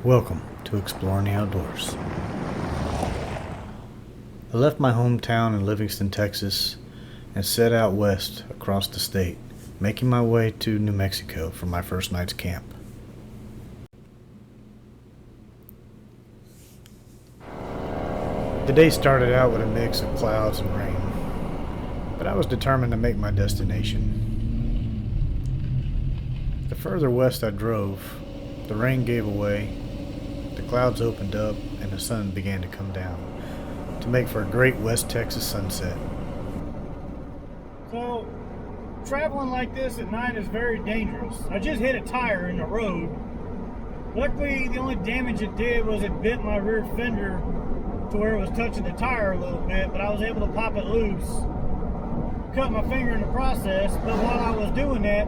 Welcome to Exploring the Outdoors. I left my hometown in Livingston, Texas, and set out west across the state, making my way to New Mexico for my first night's camp. The day started out with a mix of clouds and rain, but I was determined to make my destination. The further west I drove, the rain gave way, the clouds opened up, and the sun began to come down to make for a great West Texas sunset. So, traveling like this at night is very dangerous. I just hit a tire in the road. Luckily, the only damage it did was it bent my rear fender to where it was touching the tire a little bit, but I was able to pop it loose. Cut my finger in the process, but while I was doing that,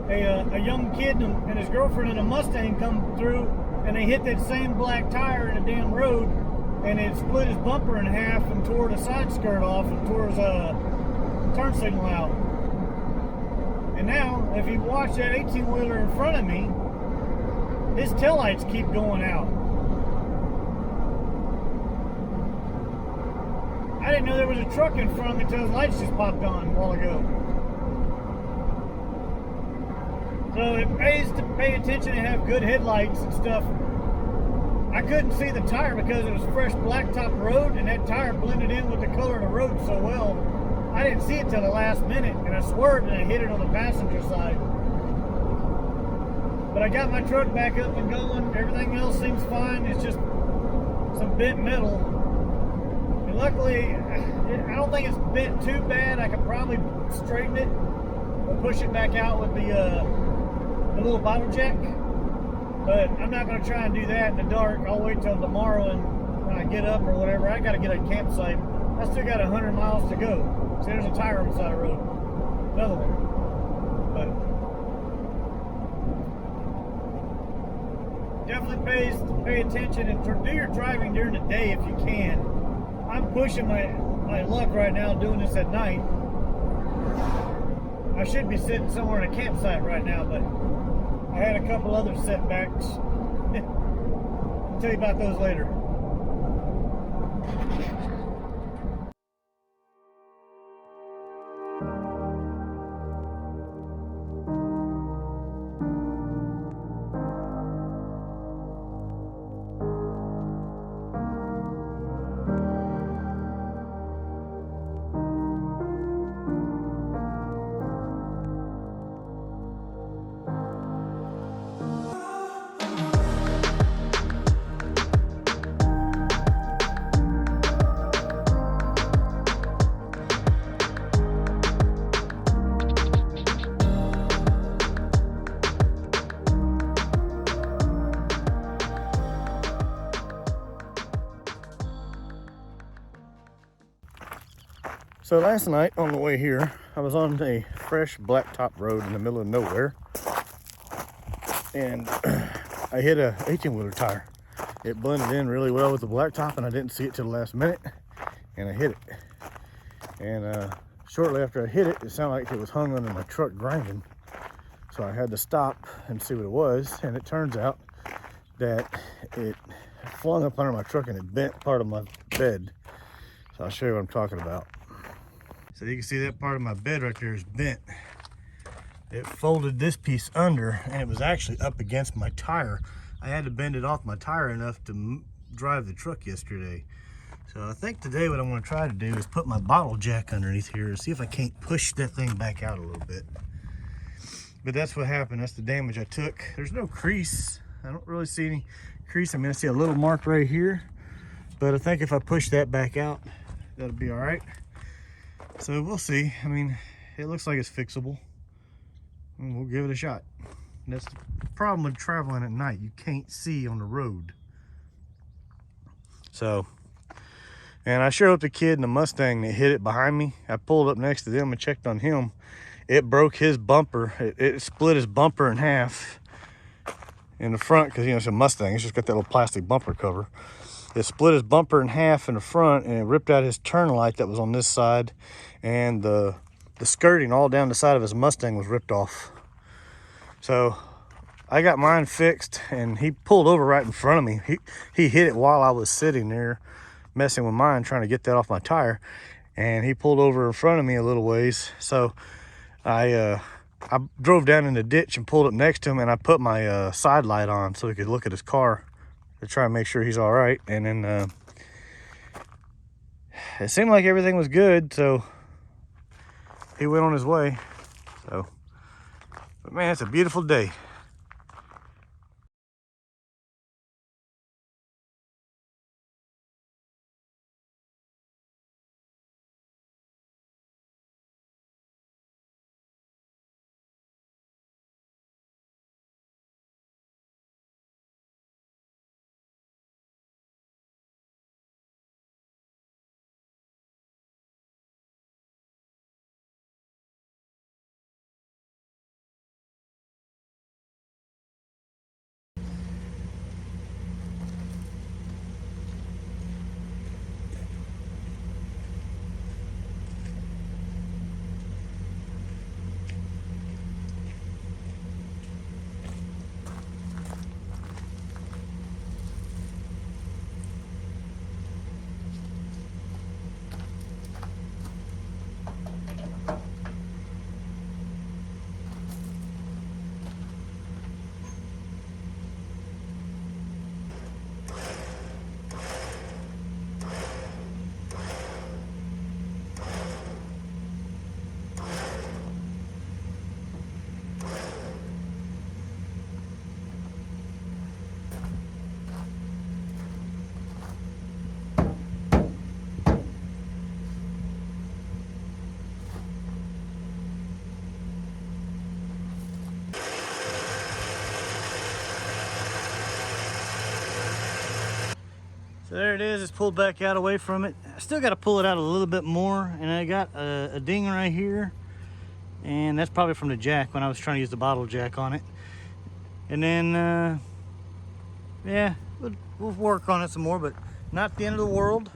a young kid and his girlfriend in a Mustang come through, and they hit that same black tire in the damn road, and it split his bumper in half and tore the side skirt off and tore his turn signal out. And now, if you watch that 18-wheeler in front of me, his taillights keep going out. I didn't know there was a truck in front of me until his lights just popped on a while ago. So it pays to pay attention and have good headlights and stuff. I couldn't see the tire because it was fresh blacktop road, and that tire blended in with the color of the road so well. I didn't see it till the last minute, and I swerved and I hit it on the passenger side. But I got my truck back up and going. Everything else seems fine. It's just some bent metal. And luckily, I don't think it's bent too bad. I could probably straighten it or push it back out with the little bottle jack. But I'm not going to try and do that in the dark. I'll wait till tomorrow, and when I get up or whatever, I got to get a campsite. I still got 100 miles to go. So there's a tire on the side of the road. Another one. But definitely pays to pay attention and do your driving during the day if you can. I'm pushing my luck right now doing this at night. I should be sitting somewhere in a campsite right now, but I had a couple other setbacks. I'll tell you about those later. So last night on the way here, I was on a fresh blacktop road in the middle of nowhere, and I hit a 18-wheeler tire. It blended in really well with the blacktop, and I didn't see it till the last minute, and I hit it. And shortly after I hit it, it sounded like it was hung under my truck grinding. So I had to stop and see what it was, and it turns out that it flung up under my truck and it bent part of my bed. So I'll show you what I'm talking about. So you can see that part of my bed right there is bent. It folded this piece under, and it was actually up against my tire. I had to bend it off my tire enough to drive the truck yesterday. So I think today what I'm going to try to do is put my bottle jack underneath here and see if I can't push that thing back out a little bit. But that's what happened. That's the damage I took. There's no crease. I don't really see any crease. I mean, I see a little mark right here, but I think if I push that back out, that'll be all right. So we'll see. I mean, it looks like it's fixable, and we'll give it a shot. And that's the problem with traveling at night. You can't see on the road. So, and I showed up the kid in the Mustang that hit it behind me. I pulled up next to them and checked on him. It broke his bumper. It split his bumper in half in the front, because, you know, it's a Mustang. It's just got that little plastic bumper cover. It split his bumper in half in the front, and it ripped out his turn light that was on this side, and the skirting all down the side of his Mustang was ripped off. So I got mine fixed, and he pulled over right in front of me. He hit it while I was sitting there messing with mine, trying to get that off my tire, and he pulled over in front of me a little ways. So I drove down in the ditch and pulled up next to him, and I put my side light on so he could look at his car to try and make sure he's all right. And then it seemed like everything was good, so he went on his way. So, but man, it's a beautiful day. So there it is. It's pulled back out away from it. I still got to pull it out a little bit more, and I got a ding right here, and that's probably from the jack when I was trying to use the bottle jack on it. And then yeah, we'll work on it some more, but not the end of the world.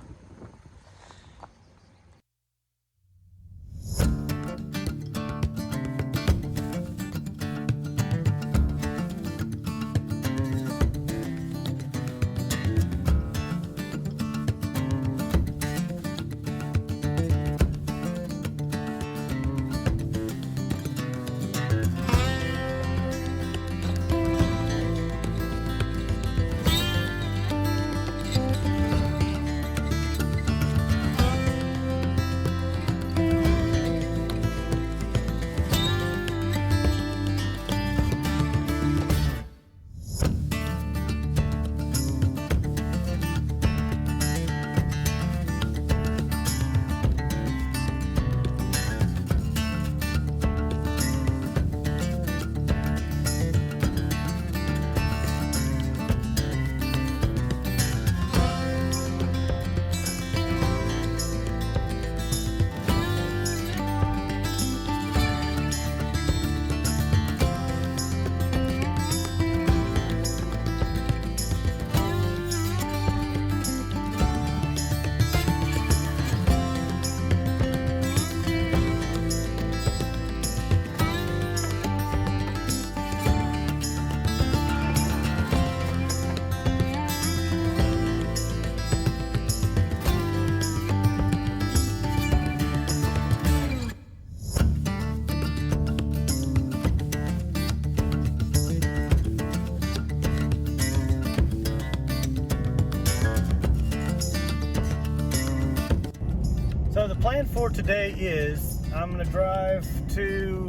So the plan for today is I'm going to drive to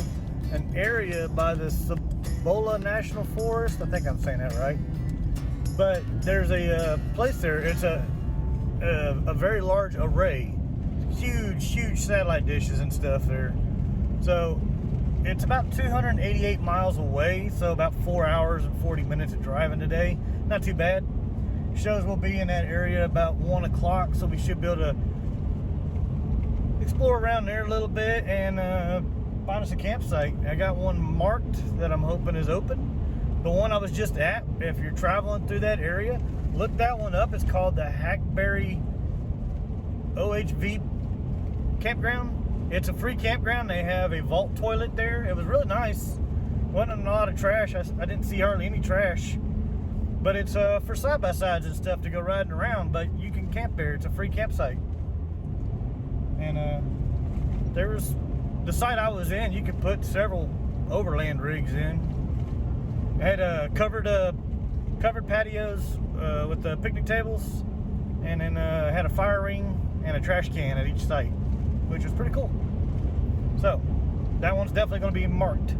an area by the Cibola National Forest. I think I'm saying that right. But there's a place there. It's a very large array, huge satellite dishes and stuff there. So it's about 288 miles away, so about 4 hours and 40 minutes of driving today. Not too bad. Shows we'll be in that area about 1 o'clock, so we should be able to explore around there a little bit and find us a campsite. I got one marked that I'm hoping is open. The one I was just at, if you're traveling through that area, look that one up. It's called the Hackberry OHV campground. It's a free campground. They have a vault toilet there. It was really nice. wasn't a lot of trash. I didn't see hardly any trash. But it's for side-by-sides and stuff to go riding around, but you can camp there. It's a free campsite. And there was, the site I was in, you could put several overland rigs in. It had covered patios with the picnic tables, and then had a fire ring and a trash can at each site, which was pretty cool. So that one's definitely going to be marked.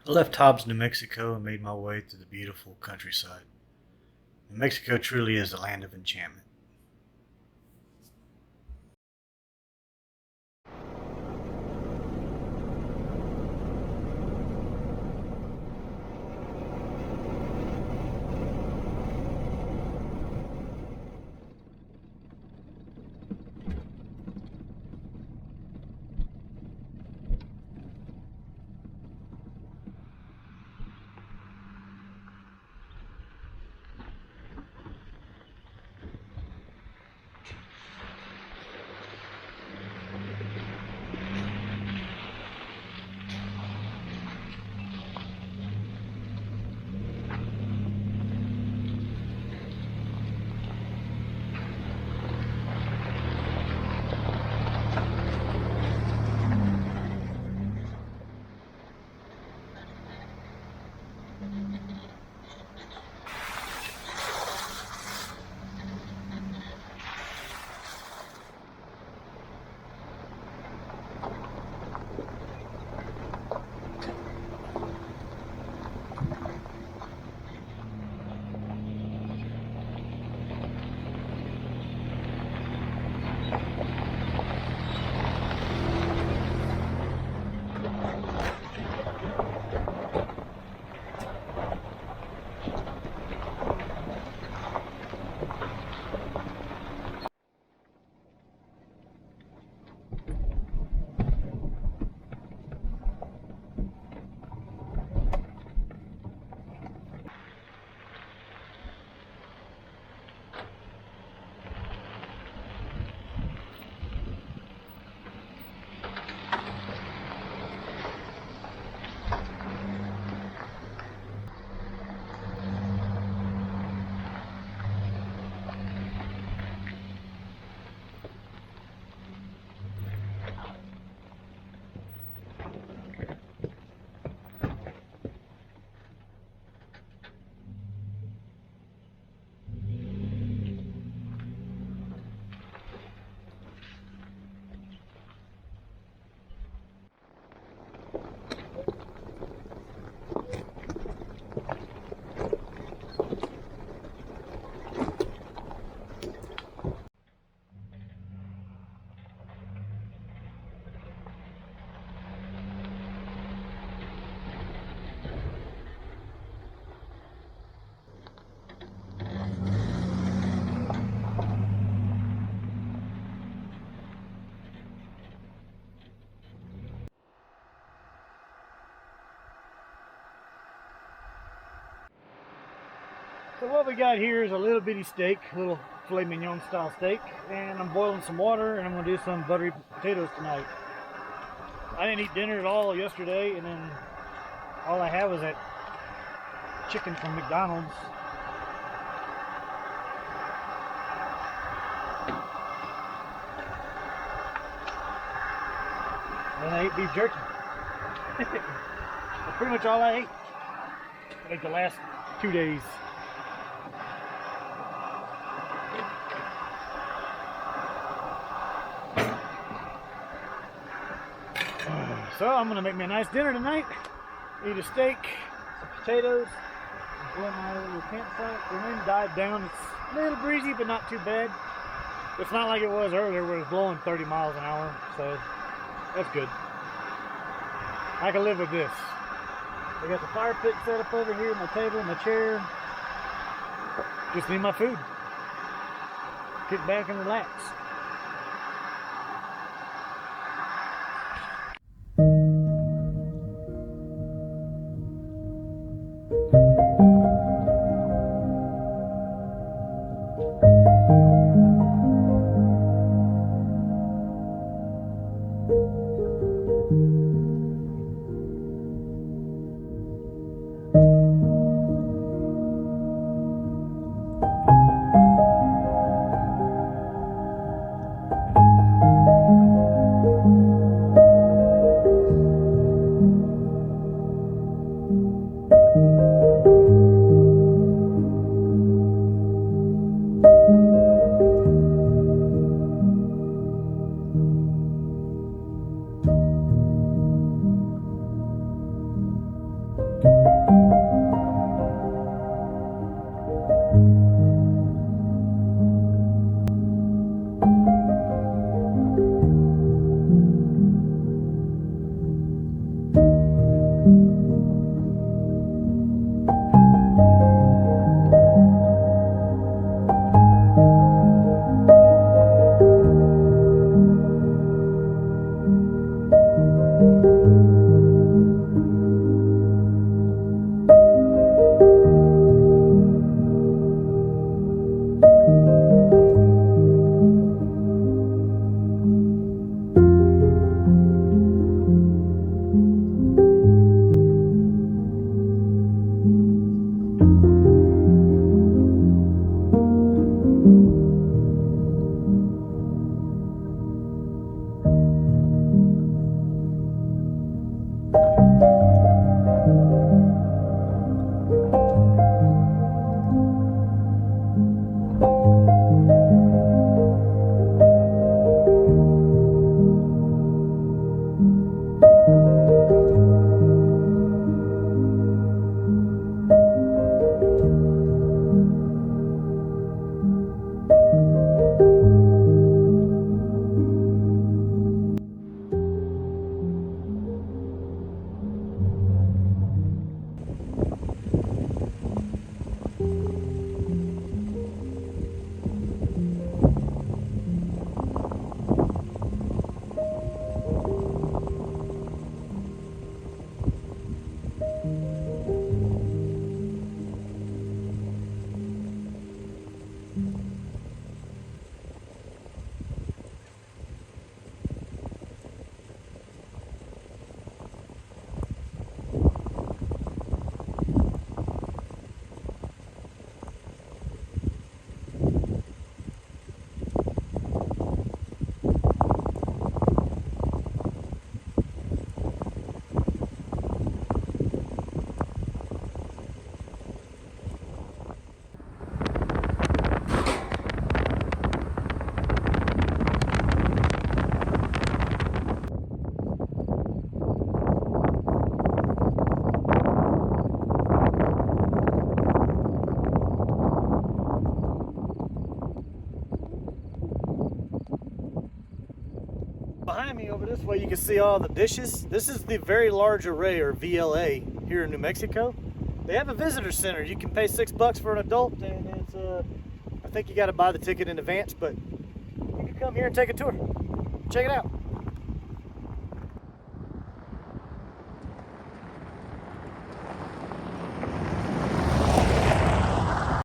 I left Hobbs, New Mexico and made my way through the beautiful countryside. New Mexico truly is a land of enchantment. So what we got here is a little bitty steak, a little filet mignon style steak, and I'm boiling some water, and I'm going to do some buttery potatoes tonight. I didn't eat dinner at all yesterday, and then all I have is that chicken from McDonald's. And I ate beef jerky. That's pretty much all I ate, like the last 2 days. So I'm gonna make me a nice dinner tonight. Eat a steak, some potatoes, enjoy my little campsite. The wind died down. It's a little breezy, but not too bad. It's not like it was earlier where it was blowing 30 miles an hour, so that's good. I can live with this. I got the fire pit set up over here, my table, my chair. Just need my food. Kick back and relax. behind me over this way, you can see all the dishes. This is the very large array, or VLA, here in New Mexico. They have a visitor center. You can pay $6 for an adult, and it's I think you got to buy the ticket in advance, but you can come here and take a tour. Check it out.